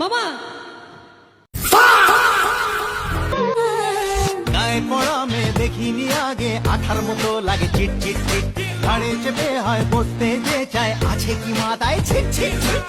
মামা গায়ে পড়া মেয়ে দেখিনি আগে, আঠার মতো লাগে চিট চিট চিট, ঘাড়ে চেপে হয় বসতে যে চায়, আছে কি মাথায় ছিট ছিট ছিট।